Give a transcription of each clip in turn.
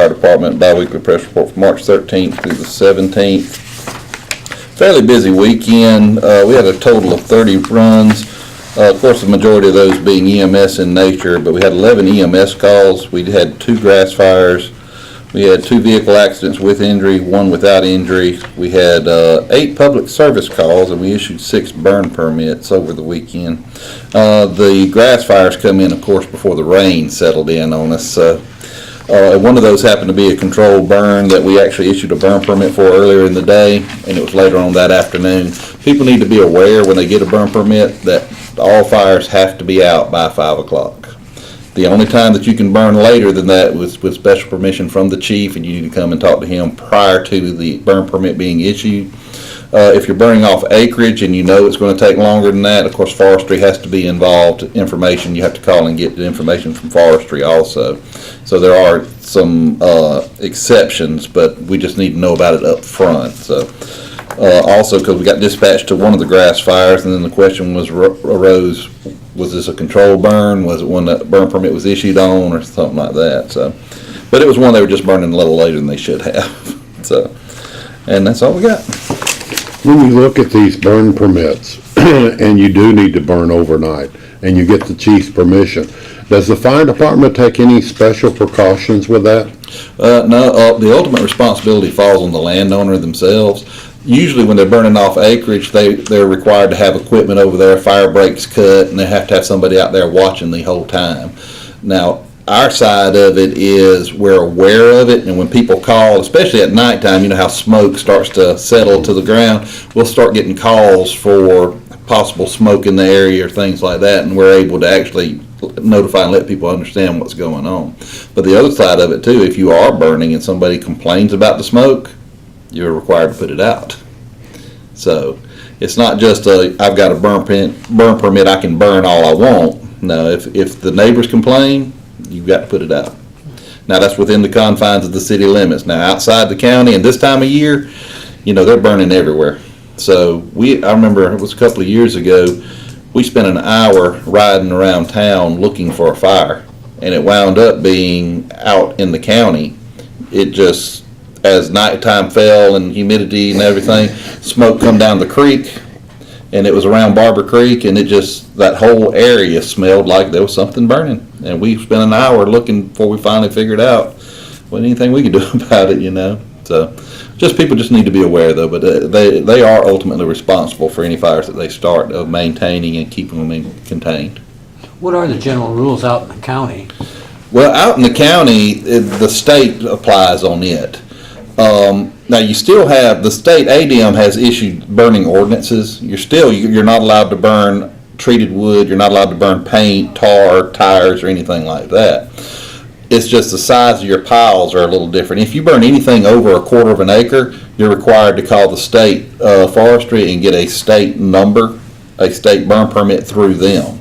Fire Department biweekly press report from March 13th through the 17th. Fairly busy weekend. We had a total of 30 runs. Of course, the majority of those being EMS in nature, but we had 11 EMS calls. We had 2 grass fires. We had 2 vehicle accidents with injury, 1 without injury. We had 8 public service calls, and we issued 6 burn permits over the weekend. The grass fires come in, of course, before the rain settled in on us. One of those happened to be a controlled burn that we actually issued a burn permit for earlier in the day, and it was later on that afternoon. People need to be aware when they get a burn permit that all fires have to be out by 5 o'clock. The only time that you can burn later than that was with special permission from the chief, and you need to come and talk to him prior to the burn permit being issued. If you're burning off acreage and you know it's going to take longer than that, of course forestry has to be involved. Information, you have to call and get the information from forestry also. So there are some exceptions, but we just need to know about it up front. So also, because we got dispatched to one of the grass fires, and then the question arose, was this a controlled burn? Was it one that burn permit was issued on, or something like that? So, but it was one they were just burning a little later than they should have. So, and that's all we got. When you look at these burn permits, and you do need to burn overnight, and you get the chief's permission, does the fire department take any special precautions with that? No, the ultimate responsibility falls on the landowner themselves. Usually when they're burning off acreage, they're required to have equipment over there, fire breaks cut, and they have to have somebody out there watching the whole time. Now, our side of it is we're aware of it, and when people call, especially at nighttime, you know how smoke starts to settle to the ground, we'll start getting calls for possible smoke in the area or things like that, and we're able to actually notify and let people understand what's going on. But the other side of it too, if you are burning and somebody complains about the smoke, you're required to put it out. So it's not just I've got a burn permit, I can burn all I want. No, if the neighbors complain, you've got to put it out. Now that's within the confines of the city limits. Now outside the county and this time of year, you know, they're burning everywhere. So I remember it was a couple of years ago, we spent an hour riding around town looking for a fire, and it wound up being out in the county. It just, as nighttime fell and humidity and everything, smoke come down the creek, and it was around Barber Creek, and it just, that whole area smelled like there was something burning. And we spent an hour looking before we finally figured out anything we could do about it, you know. So people just need to be aware though, but they are ultimately responsible for any fires that they start, of maintaining and keeping them contained. What are the general rules out in the county? Well, out in the county, the state applies on it. Now you still have, the state ADM has issued burning ordinances. You're not allowed to burn treated wood, you're not allowed to burn paint, tar, tires, or anything like that. It's just the size of your piles are a little different. If you burn anything over a quarter of an acre, you're required to call the state forestry and get a state number, a state burn permit through them.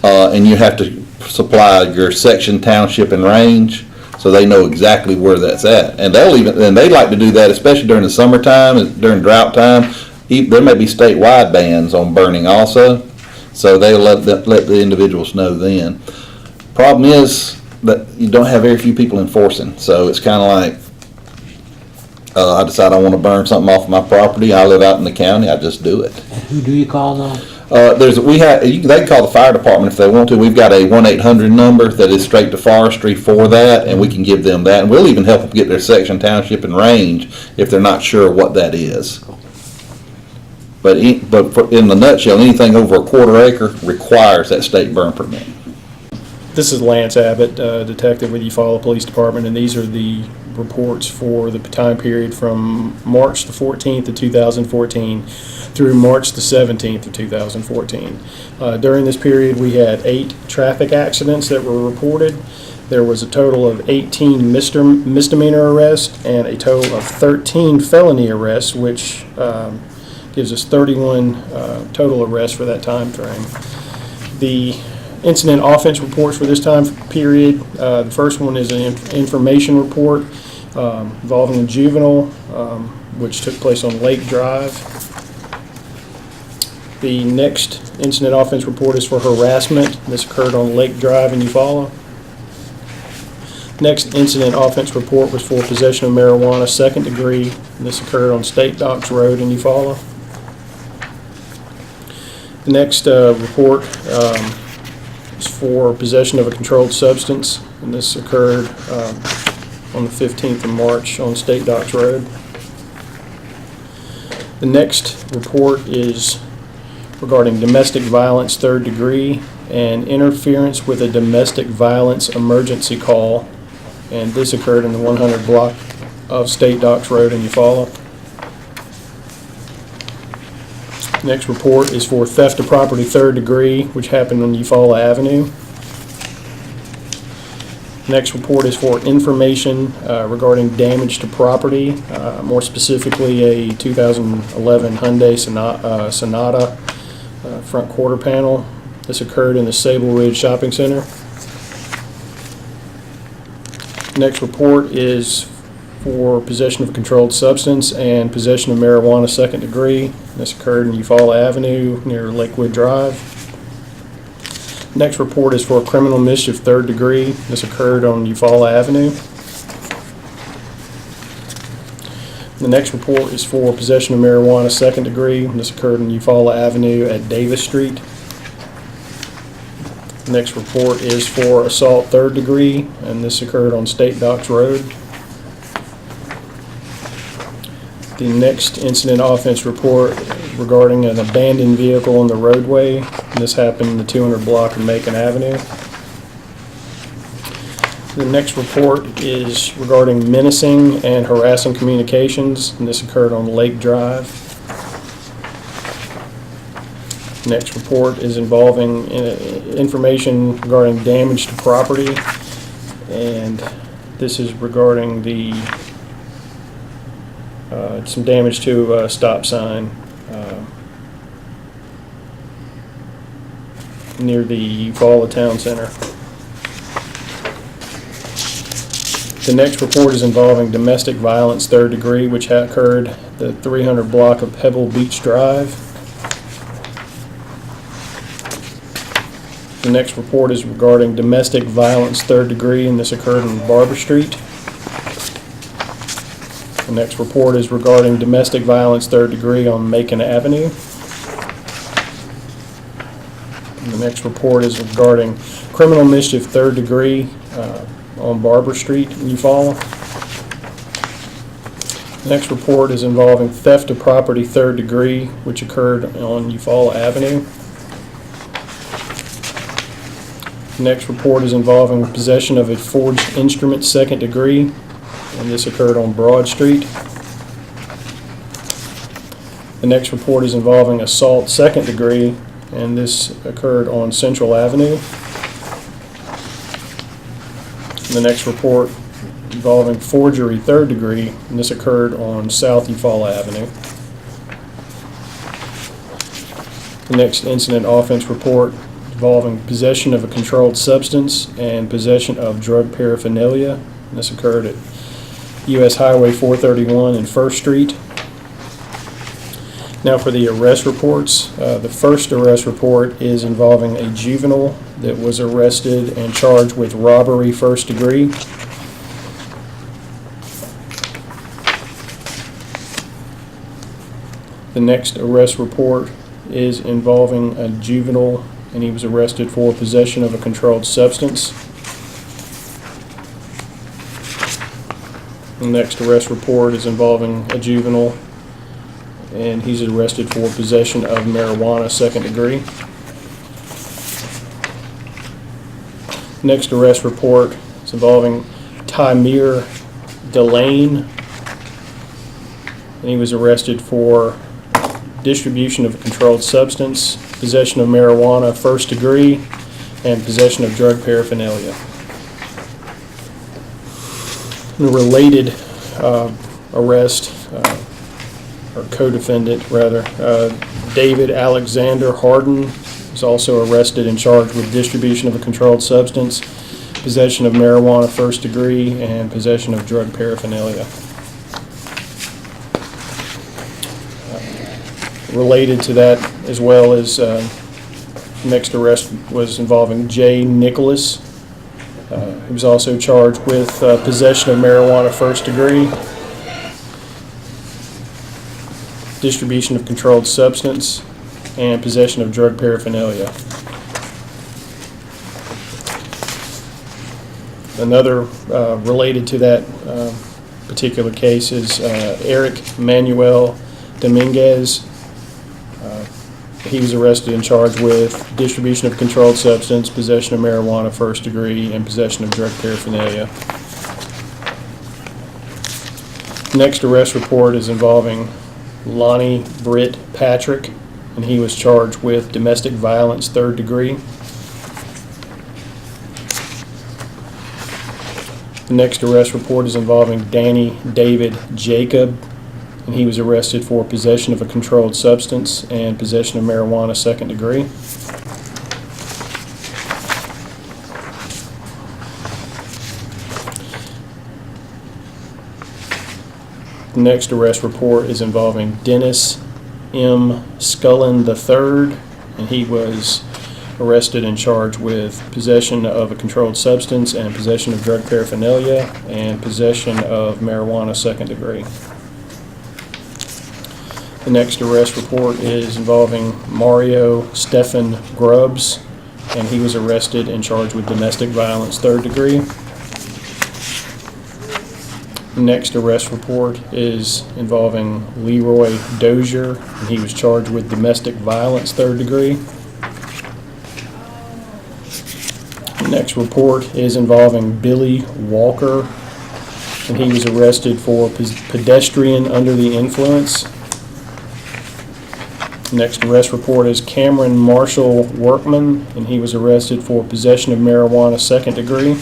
And you have to supply your section, township, and range, so they know exactly where that's at. And they like to do that, especially during the summertime and during drought time. There may be statewide bans on burning also, so they'll let the individuals know then. Problem is that you don't have very few people enforcing, so it's kind of like I decide I want to burn something off my property. I live out in the county. I just do it. And who do you call now? They can call the fire department if they want to. We've got a 1-800 number that is straight to forestry for that, and we can give them that. And we'll even help them get their section, township, and range if they're not sure what that is. But in the nutshell, anything over a quarter acre requires that state burn permit. This is Lance Abbott, detective with Eufaula Police Department, and these are the reports for the time period from March the 14th of 2014 through March the 17th of 2014. During this period, we had 8 traffic accidents that were reported. There was a total of 18 misdemeanor arrests and a total of 13 felony arrests, which gives us 31 total arrests for that time frame. The incident offense reports for this time period, the first one is an information report involving a juvenile, which took place on Lake Drive. The next incident offense report is for harassment. This occurred on Lake Drive in Eufaula. Next incident offense report was for possession of marijuana, second degree, and this occurred on State Docks Road in Eufaula. The next report is for possession of a controlled substance, and this occurred on the 15th of March on State Docks Road. The next report is regarding domestic violence, third degree, and interference with a domestic violence emergency call, and this occurred in the 100 block of State Docks Road in Eufaula. Next report is for theft of property, third degree, which happened on Eufaula Avenue. Next report is for information regarding damage to property, more specifically a 2011 Hyundai Sonata front quarter panel. This occurred in the Sable Ridge Shopping Center. Next report is for possession of a controlled substance and possession of marijuana, second degree. This occurred in Eufaula Avenue near Lakewood Drive. Next report is for criminal mischief, third degree. This occurred on Eufaula Avenue. The next report is for possession of marijuana, second degree. This occurred on Eufaula Avenue at Davis Street. The next report is for assault, third degree, and this occurred on State Docks Road. The next incident offense report regarding an abandoned vehicle on the roadway. This happened in the 200 block of Macon Avenue. The next report is regarding menacing and harassing communications, and this occurred on Lake Drive. Next report is involving information regarding damage to property, and this is regarding the some damage to a stop sign near the Eufaula Town Center. The next report is involving domestic violence, third degree, which occurred the 300 block of Pebble Beach Drive. The next report is regarding domestic violence, third degree, and this occurred on Barber Street. The next report is regarding domestic violence, third degree, on Macon Avenue. And the next report is regarding criminal mischief, third degree, on Barber Street in Eufaula. The next report is involving theft of property, third degree, which occurred on Eufaula Avenue. The next report is involving possession of a forged instrument, second degree, and this occurred on Broad Street. The next report is involving assault, second degree, and this occurred on Central Avenue. The next report involving forgery, third degree, and this occurred on South Eufaula Avenue. The next incident offense report involving possession of a controlled substance and possession of drug paraphernalia, and this occurred at U.S. Highway 431 and 1st Street. Now for the arrest reports. The first arrest report is involving a juvenile that was arrested and charged with robbery, first degree. The next arrest report is involving a juvenile, and he was arrested for possession of a controlled substance. The next arrest report is involving a juvenile, and he's arrested for possession of marijuana, second degree. Next arrest report is involving Tymir Delane, and he was arrested for distribution of a controlled substance, possession of marijuana, first degree, and possession of drug paraphernalia. The related arrest, or co-defendant rather, David Alexander Harden was also arrested and charged with distribution of a controlled substance, possession of marijuana, first degree, and possession of drug paraphernalia. Related to that as well as next arrest was involving Jay Nicholas, He was also charged with possession of marijuana first degree, distribution of controlled substance, and possession of drug paraphernalia. Another related to that particular case is Eric Manuel Dominguez. He was arrested and charged with distribution of controlled substance, possession of marijuana first degree, and possession of drug paraphernalia. Next arrest report is involving Lonnie Britt Patrick, and he was charged with domestic violence third degree. The next arrest report is involving Danny David Jacob, and he was arrested for possession of a controlled substance and possession of marijuana second degree. The next arrest report is involving Dennis M. Scullin III, and he was arrested and charged with possession of a controlled substance and possession of drug paraphernalia and possession of marijuana second degree. The next arrest report is involving Mario Stephan Grubbs, and he was arrested and charged with domestic violence third degree. The next arrest report is involving Leroy Dozier, and he was charged with domestic violence third degree. The next report is involving Billy Walker, and he was arrested for pedestrian under the influence. The next arrest report is Cameron Marshall Workman, and he was arrested for possession of marijuana second degree.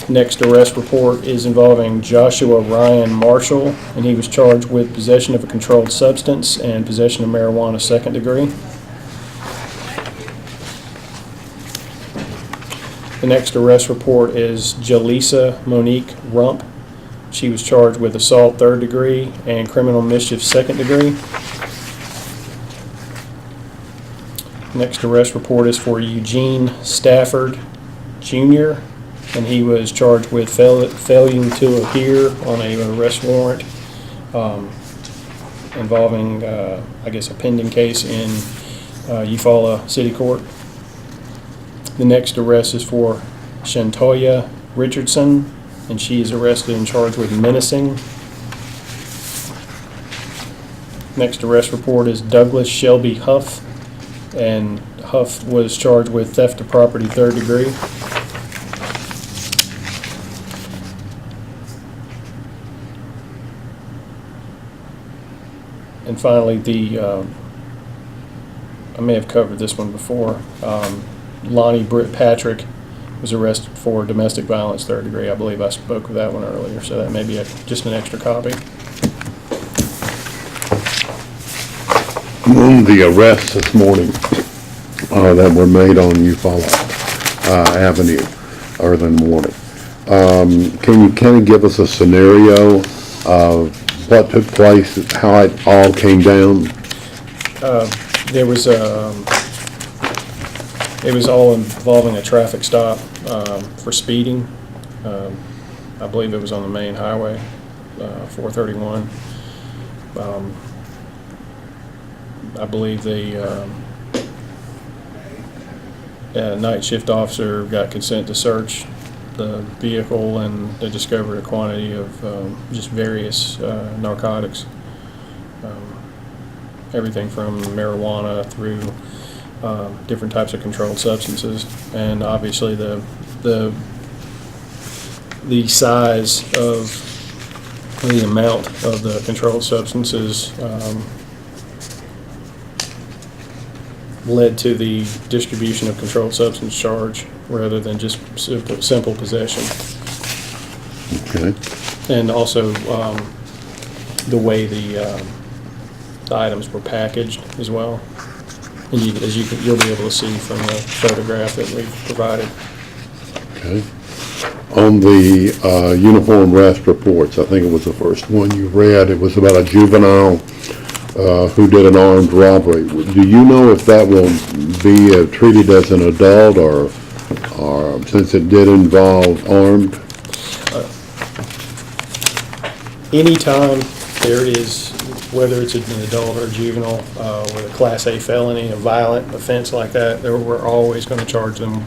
Next arrest report is involving Joshua Ryan Marshall, and he was charged with possession of a controlled substance and possession of marijuana second degree. The next arrest report is Jaleesa Monique Rump. She was charged with assault third degree and criminal mischief second degree. Next arrest report is for Eugene Stafford Jr., and he was charged with failing to appear on an arrest warrant involving, I guess, a pending case in Eufaula City Court. The next arrest is for Shantoya Richardson, and she is arrested and charged with menacing. Next arrest report is Douglas Shelby Huff, and Huff was charged with theft of property third degree. And finally, I may have covered this one before, Lonnie Britt Patrick was arrested for domestic violence third degree. I believe I spoke of that one earlier, so that may be just an extra copy. Among the arrests this morning that were made on Eufaula Avenue early in the morning, can you kind of give us a scenario of what took place, how it all came down? It was all involving a traffic stop for speeding. I believe it was on the main highway, 431. I believe the night shift officer got consent to search the vehicle, and they discovered a quantity of just various narcotics, everything from marijuana through different types of controlled substances, and obviously the size of the amount of the controlled substances led to the distribution of controlled substance charge rather than just simple possession. Okay. And also the way the items were packaged as well. And you'll be able to see from the photograph that we've provided. Okay. On the uniform arrest reports, I think it was the first one you read, it was about a juvenile who did an armed robbery. Do you know if that will be treated as an adult or Or since it did involve armed? Anytime there is, whether it's an adult or a juvenile, with a Class A felony, a violent offense like that, we're always going to charge them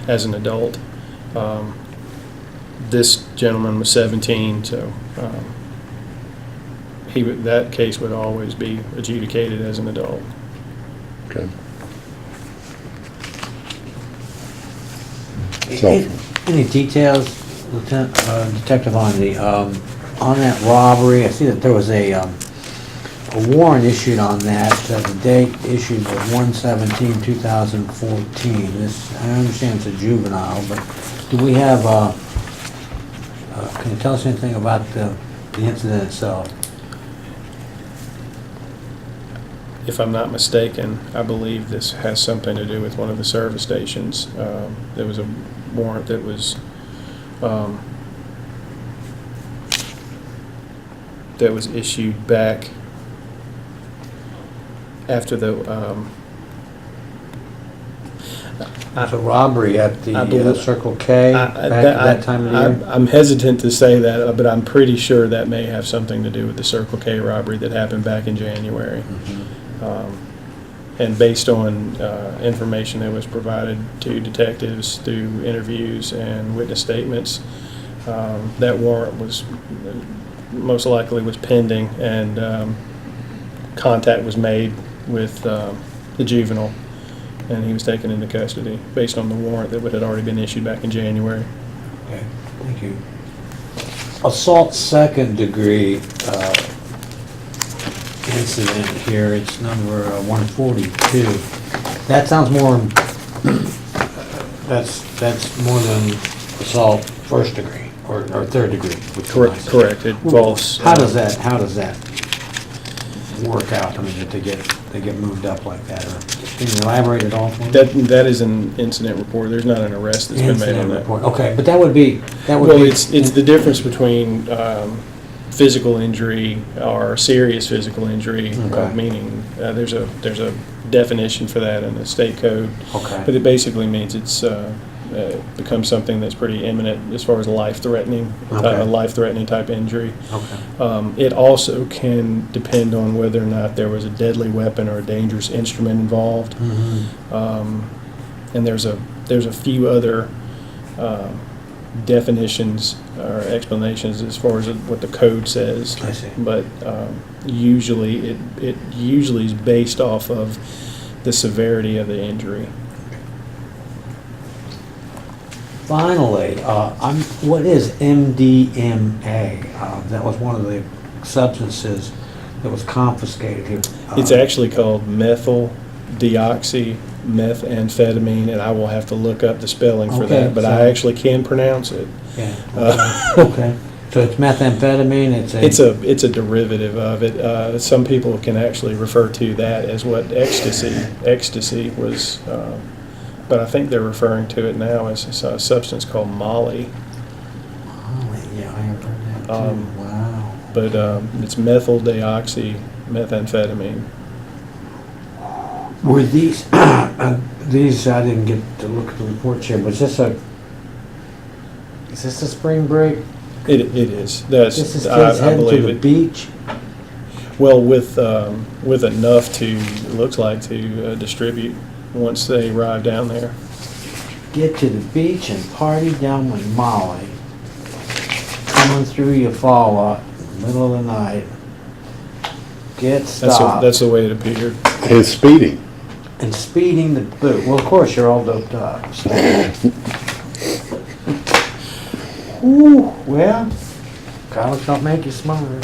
as an adult. This gentleman was 17, so that case would always be adjudicated as an adult. Okay. So, Any details, Lieutenant, Detective, on that robbery? I see that there was a warrant issued on that. The date issued was 1/17/2014. This, I understand it's a juvenile, but do we have, can you tell us anything about the incident itself? If I'm not mistaken, I believe this has something to do with one of the service stations. There was a warrant that was issued back after the It's a robbery at I the believe- Circle K back at that time of the year? I'm hesitant to say that, but I'm pretty sure that may have something to do with the Circle K robbery that happened back in January. And based on information that was provided to detectives through interviews and witness statements, that warrant was most likely was pending, and contact was made with the juvenile, and he was taken into custody based on the warrant that had already been issued back in January. Okay, thank you. Assault second degree incident here, it's number 142. That sounds more, that's more than assault first degree or third degree. which is nice. Correct. It involves. How does that work out? I mean, did they get moved up like that, or can you elaborate at all for me? That is an incident report. There's not an arrest that's been made on Incident that. report. Okay, but that would be. Well, it's the difference between physical injury or serious physical injury, Okay. meaning there's a definition for that in the state code. Okay. But it basically means it's becomes something that's pretty imminent as far as life-threatening, Okay. a life-threatening type injury. Okay. It also can depend on whether or not there was a deadly weapon or a dangerous instrument involved. And there's a few other definitions or explanations as far as what the code says. I see. But usually it usually is based off of the severity of the injury. Finally, what is MDMA? That was one of the substances that was confiscated here. It's actually called methyl deoxymethamphetamine, and I will have to look up the spelling for Okay, that, but so- I actually can pronounce it. Yeah. Okay. So it's methamphetamine. It's a derivative of it. Some people can actually refer to that as what ecstasy was, but I think they're referring to it now as a substance called Molly. Yeah, I have heard that too. Wow. But it's methyl deoxymethamphetamine. Were these these? I didn't get to look at the report here. Was this a spring break? It is. That's, This is I kids heading to believe the it. beach. Well, with enough to, it looks like, to distribute once they arrive down there. Get to the beach and party down with Molly. Coming through Eufaula, middle of the night. Get stopped. That's the way it appeared. and speeding. And speeding the boot. Well, of course, you're all doped up. So. Ooh, well, college don't make you smarter.